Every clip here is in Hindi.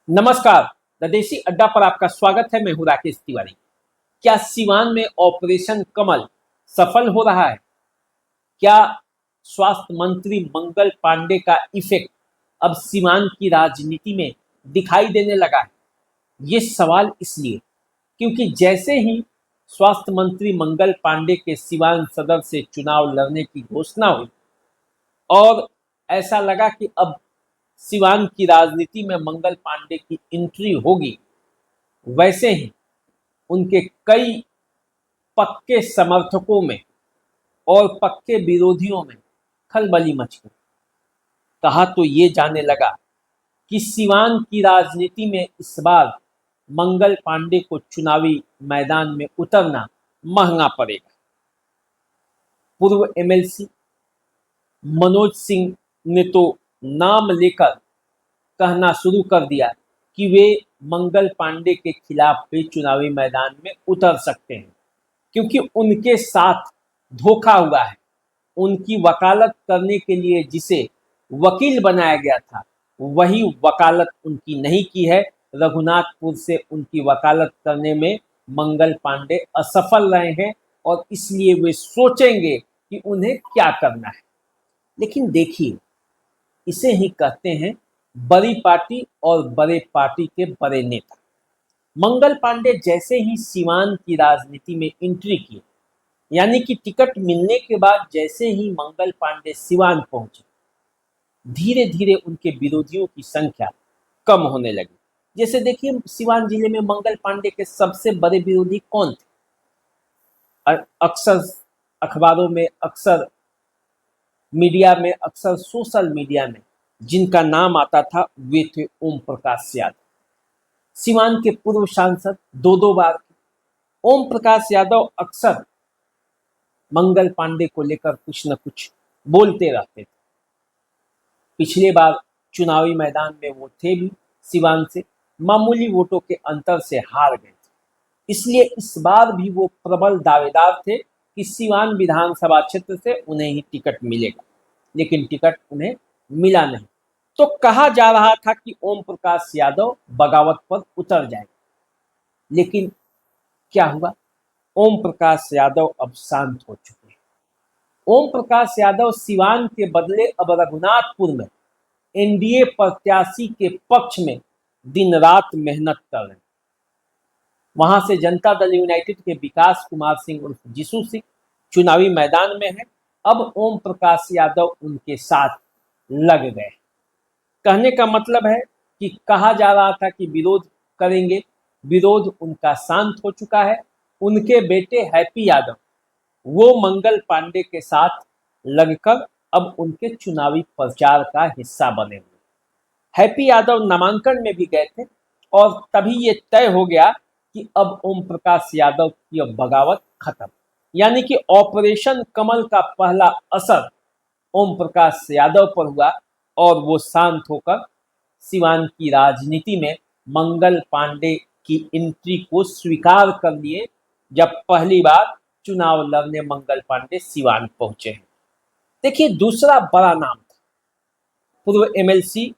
नमस्कार। द देसी अड्डा पर आपका स्वागत है। मैं हूं राकेश तिवारी। क्या सिवान में ऑपरेशन कमल सफल हो रहा है? क्या स्वास्थ्य मंत्री मंगल पांडे का इफेक्ट अब सिवान की राजनीति में दिखाई देने लगा है? ये सवाल इसलिए क्योंकि जैसे ही स्वास्थ्य मंत्री मंगल पांडे के सिवान सदर से चुनाव लड़ने की घोषणा हुई और ऐसा लगा कि अब सिवान की राजनीति में मंगल पांडे की एंट्री होगी, वैसे ही उनके कई पक्के समर्थकों में और पक्के विरोधियों में खलबली मच गई। कहा तो ये जाने लगा कि सिवान की राजनीति में इस बार मंगल पांडे को चुनावी मैदान में उतरना महंगा पड़ेगा। पूर्व एमएलसी मनोज सिंह ने तो नाम लेकर कहना शुरू कर दिया कि वे मंगल पांडे के खिलाफ भी चुनावी मैदान में उतर सकते हैं, क्योंकि उनके साथ धोखा हुआ है। उनकी वकालत करने के लिए जिसे वकील बनाया गया था, वही वकालत उनकी नहीं की है। रघुनाथपुर से उनकी वकालत करने में मंगल पांडे असफल रहे हैं और इसलिए वे सोचेंगे कि उन्हें क्या करना है। लेकिन देखिए, इसे ही कहते हैं बड़ी पार्टी और बड़े पार्टी के बड़े नेता। मंगल पांडे जैसे ही सिवान की राजनीति में एंट्री की, यानी कि टिकट मिलने के बाद जैसे ही मंगल पांडे सिवान पहुंचे, धीरे धीरे उनके विरोधियों की संख्या कम होने लगी। जैसे देखिए, सिवान जिले में मंगल पांडे के सबसे बड़े विरोधी कौन थे? अक्सर अखबारों में, अक्सर मीडिया में, अक्सर सोशल मीडिया में जिनका नाम आता था, वे थे ओम प्रकाश यादव। सिवान के पूर्व सांसद, दो बार ओम प्रकाश यादव अक्सर मंगल पांडे को लेकर कुछ न कुछ बोलते रहते थे। पिछले बार चुनावी मैदान में वो थे भी, सिवान से मामूली वोटों के अंतर से हार गए थे। इसलिए इस बार भी वो प्रबल दावेदार थे कि सिवान विधानसभा क्षेत्र से उन्हें ही टिकट मिलेगा, लेकिन टिकट उन्हें मिला नहीं। तो कहा जा रहा था कि ओम प्रकाश यादव बगावत पर उतर जाएंगे, लेकिन क्या हुआ? ओम प्रकाश यादव अब शांत हो चुके हैं। ओम प्रकाश यादव सिवान के बदले अब रघुनाथपुर में एनडीए प्रत्याशी के पक्ष में दिन रात मेहनत कर रहे हैं। वहां से जनता दल यूनाइटेड के विकास कुमार सिंह उर्फ जीसू सिंह चुनावी मैदान में है। अब ओम प्रकाश यादव उनके साथ लग गए। कहने का मतलब है कि कहा जा रहा था कि विरोध करेंगे, विरोध उनका शांत हो चुका है। उनके बेटे हैप्पी यादव वो मंगल पांडे के साथ लगकर अब उनके चुनावी प्रचार का हिस्सा बने हुए। हैप्पी यादव नामांकन में भी गए थे और तभी ये तय हो गया कि अब ओम प्रकाश यादव की अब बगावत खत्म, यानी कि ऑपरेशन कमल का पहला असर ओम प्रकाश यादव पर हुआ और वो शांत होकर सिवान की राजनीति में मंगल पांडे की एंट्री को स्वीकार कर लिए, जब पहली बार चुनाव लड़ने मंगल पांडे सिवान पहुंचे हैं। देखिए, दूसरा बड़ा नाम था पूर्व एमएलसी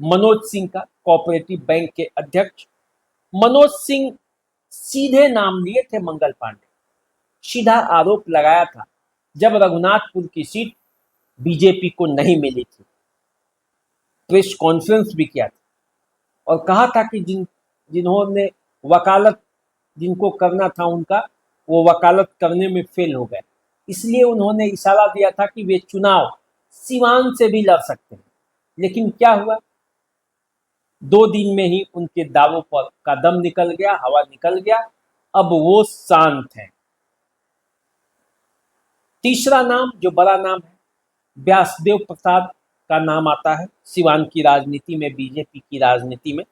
मनोज सिंह का, कोऑपरेटिव बैंक के अध्यक्ष। मनोज सिंह सीधे नाम लिए थे मंगल पांडे, सीधा आरोप लगाया था जब रघुनाथपुर की सीट बीजेपी को नहीं मिली थी, प्रेस कॉन्फ्रेंस भी किया था और कहा था कि जिन्होंने वकालत जिनको करना था उनका, वो वकालत करने में फेल हो गए। इसलिए उन्होंने इशारा दिया था कि वे चुनाव सिवान से भी लड़ सकते हैं। लेकिन क्या हुआ? 2 दिन में ही उनके दावों पर का दम निकल गया, हवा निकल गया। अब वो शांत है। तीसरा नाम, जो बड़ा नाम है, व्यासदेव प्रसाद का नाम आता है सिवान की राजनीति में, बीजेपी की राजनीति में।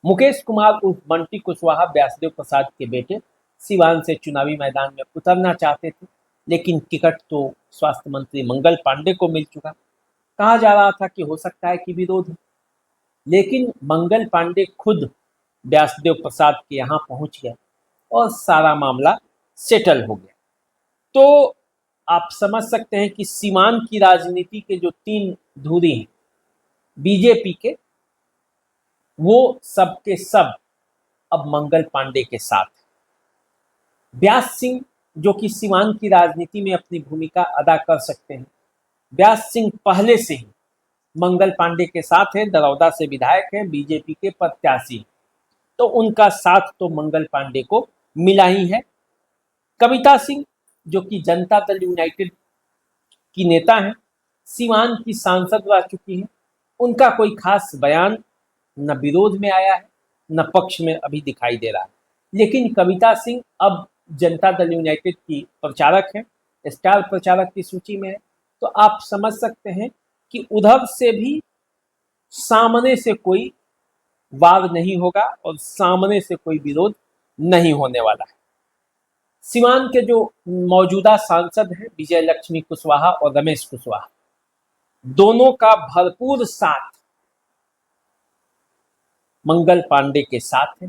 मुकेश कुमार उर्फ बंटी कुशवाहा, व्यासदेव प्रसाद के बेटे, सिवान से चुनावी मैदान में उतरना चाहते थे, लेकिन टिकट तो स्वास्थ्य मंत्री मंगल पांडे को मिल चुका। कहा जा रहा था कि हो सकता है कि विरोध हो, लेकिन मंगल पांडे खुद व्यासदेव प्रसाद के यहाँ पहुंच गए और सारा मामला सेटल हो गया। तो आप समझ सकते हैं कि सिवान की राजनीति के जो 3 धुरी हैं बीजेपी के, वो सब के सब अब मंगल पांडे के साथ है। व्यास सिंह जो कि सीवान की राजनीति में अपनी भूमिका अदा कर सकते हैं, व्यास सिंह पहले से ही मंगल पांडे के साथ है, दरौदा से विधायक हैं, बीजेपी के प्रत्याशी, तो उनका साथ तो मंगल पांडे को मिला ही है। कविता सिंह जो कि जनता दल यूनाइटेड की नेता हैं, सीवान की सांसद रह चुकी हैं, उनका कोई खास बयान न विरोध में आया है न पक्ष में अभी दिखाई दे रहा है। लेकिन कविता सिंह अब जनता दल यूनाइटेड की प्रचारक हैं, स्टार प्रचारक की सूची में है, तो आप समझ सकते हैं कि उधर से भी सामने से कोई वार नहीं होगा और सामने से कोई विरोध नहीं होने वाला है। सीवान के जो मौजूदा सांसद हैं विजय लक्ष्मी कुशवाहा और रमेश कुशवाहा, दोनों का भरपूर साथ मंगल पांडे के साथ है,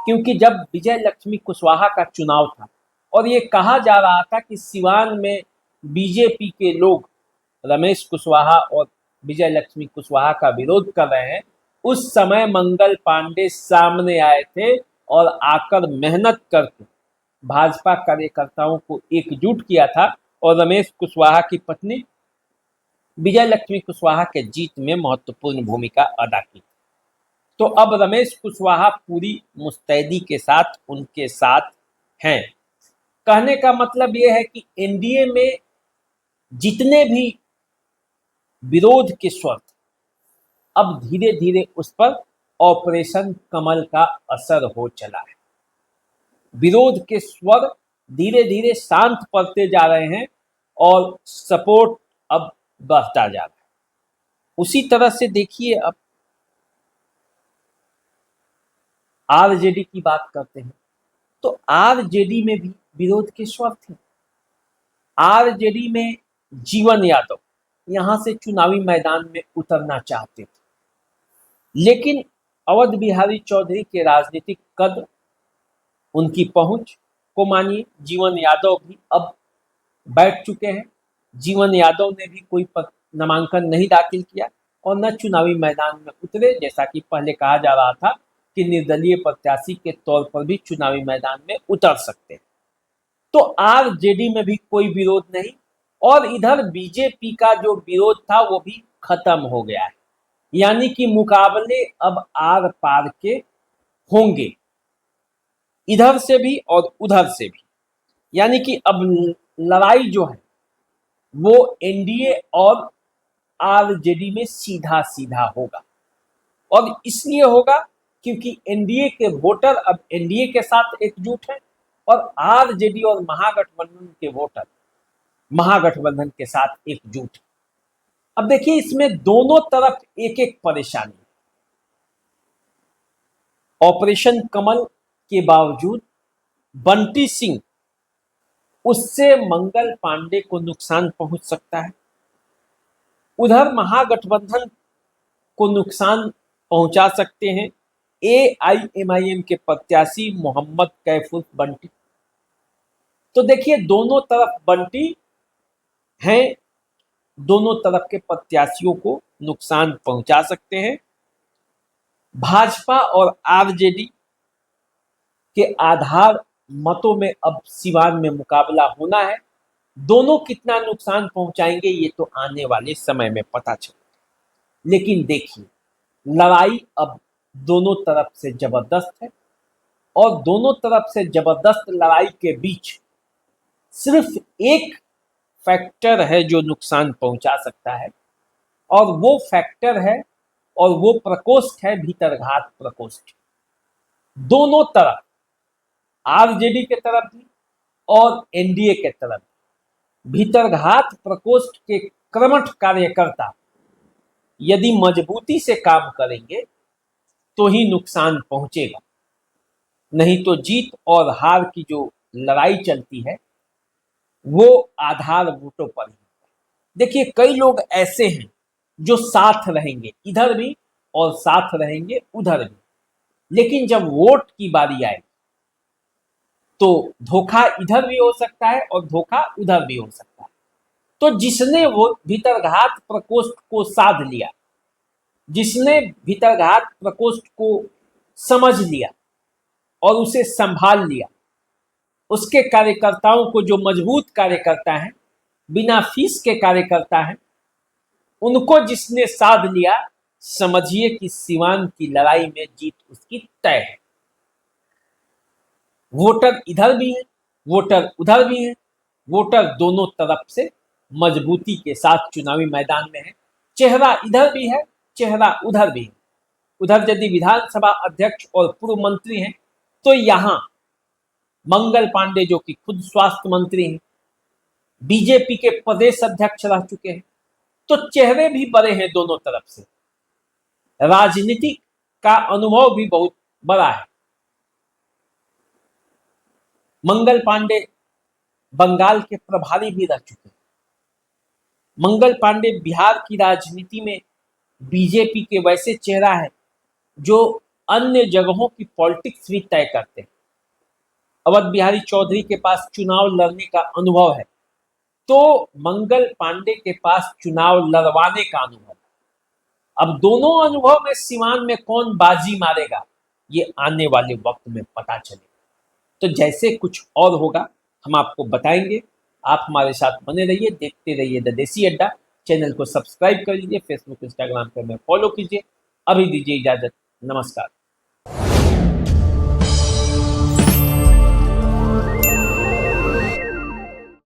क्योंकि जब विजय लक्ष्मी कुशवाहा का चुनाव था और ये कहा जा रहा था कि सीवान में बीजेपी के लोग रमेश कुशवाहा और विजय लक्ष्मी कुशवाहा का विरोध कर रहे हैं, उस समय मंगल पांडे सामने आए थे और आकर मेहनत करके भाजपा कार्यकर्ताओं को एकजुट किया था और रमेश कुशवाहा की पत्नी विजय लक्ष्मी कुशवाहा के जीत में महत्वपूर्ण भूमिका अदा की। तो अब रमेश कुशवाहा पूरी मुस्तैदी के साथ उनके साथ हैं। कहने का मतलब यह है कि एनडीए में जितने भी विरोध के स्वर अब धीरे धीरे उस पर ऑपरेशन कमल का असर हो चला है। विरोध के स्वर धीरे धीरे शांत पड़ते जा रहे हैं और सपोर्ट अब बढ़ता जा रहा है। उसी तरह से देखिए, अब आरजेडी की बात करते हैं तो आरजेडी में भी विरोध के स्वर थे। आरजेडी में जीवन यादव यहां से चुनावी मैदान में उतरना चाहते थे, लेकिन अवध बिहारी चौधरी के राजनीतिक कद, उनकी पहुंच को मानिए, जीवन यादव भी अब बैठ चुके हैं। जीवन यादव ने भी कोई नामांकन नहीं दाखिल किया और न चुनावी मैदान में उतरे, जैसा कि पहले कहा जा रहा था कि निर्दलीय प्रत्याशी के तौर पर भी चुनावी मैदान में उतर सकते हैं। तो आरजेडी में भी कोई विरोध नहीं और इधर बीजेपी का जो विरोध था वो भी खत्म हो गया है, यानी कि मुकाबले अब आर पार के होंगे, इधर से भी और उधर से भी, यानी कि अब लड़ाई जो है वो एनडीए और आरजेडी में सीधा सीधा होगा। और इसलिए होगा क्योंकि एनडीए के वोटर अब एनडीए के साथ एकजुट हैं और आरजेडी और महागठबंधन के वोटर महागठबंधन के साथ एकजुट हैं। अब देखिए, इसमें दोनों तरफ एक एक परेशानी। ऑपरेशन कमल के बावजूद बंटी सिंह, उससे मंगल पांडे को नुकसान पहुंच सकता है। उधर महागठबंधन को नुकसान पहुंचा सकते हैं एआईएमआईएम के प्रत्याशी मोहम्मद कैफुल बंटी। तो देखिए, दोनों तरफ बंटी हैं, दोनों तरफ के प्रत्याशियों को नुकसान पहुंचा सकते हैं। भाजपा और आरजेडी के आधार मतों में अब सीवान में मुकाबला होना है। दोनों कितना नुकसान पहुंचाएंगे ये तो आने वाले समय में पता चलेगा। लेकिन देखिए, लड़ाई अब दोनों तरफ से जबरदस्त है और दोनों तरफ से जबरदस्त लड़ाई के बीच सिर्फ एक फैक्टर है जो नुकसान पहुंचा सकता है, और वो फैक्टर है और वो प्रकोष्ठ है भीतरघात प्रकोष्ठ। दोनों तरफ, आरजेडी के तरफ भी और एनडीए के तरफ, भीतरघात प्रकोष्ठ के कर्मठ कार्यकर्ता यदि मजबूती से काम करेंगे तो ही नुकसान पहुंचेगा, नहीं तो जीत और हार की जो लड़ाई चलती है वो आधार वोटों पर ही। देखिए, कई लोग ऐसे हैं जो साथ रहेंगे इधर भी और साथ रहेंगे उधर भी, लेकिन जब वोट की बारी आए तो धोखा इधर भी हो सकता है और धोखा उधर भी हो सकता है। तो जिसने वो भीतरघात प्रकोष्ठ को साध लिया जिसने भीतरघात प्रकोष्ठ को समझ लिया और उसे संभाल लिया, उसके कार्यकर्ताओं को, जो मजबूत कार्यकर्ता हैं, बिना फीस के कार्यकर्ता हैं, उनको जिसने साध लिया, समझिए कि सीवान की लड़ाई में जीत उसकी तय है। वोटर इधर भी है, वोटर उधर भी है, वोटर दोनों तरफ से मजबूती के साथ चुनावी मैदान में है। चेहरा इधर भी है, चेहरा उधर भी है। उधर यदि विधानसभा अध्यक्ष और पूर्व मंत्री हैं, तो यहां मंगल पांडे जो कि खुद स्वास्थ्य मंत्री हैं, बीजेपी के प्रदेश अध्यक्ष रह चुके हैं, तो चेहरे भी बड़े हैं दोनों तरफ से। राजनीति का अनुभव भी बहुत बड़ा है। मंगल पांडे बंगाल के प्रभारी भी रह चुके हैं। मंगल पांडे बिहार की राजनीति में बीजेपी के वैसे चेहरा है जो अन्य जगहों की पॉलिटिक्स भी तय करते हैं। अवध बिहारी चौधरी के पास चुनाव लड़ने का अनुभव है, तो मंगल पांडे के पास चुनाव लड़वाने का अनुभव है। अब दोनों अनुभव में सीवान में कौन बाजी मारेगा, ये आने वाले वक्त में पता चलेगा। तो जैसे कुछ और होगा हम आपको बताएंगे। आप हमारे साथ बने रहिए, देखते रहिए द देसी अड्डा। चैनल को सब्सक्राइब कर लीजिए, फेसबुक इंस्टाग्राम पर हमें फॉलो कीजिए। अभी दीजिए इजाजत, नमस्कार।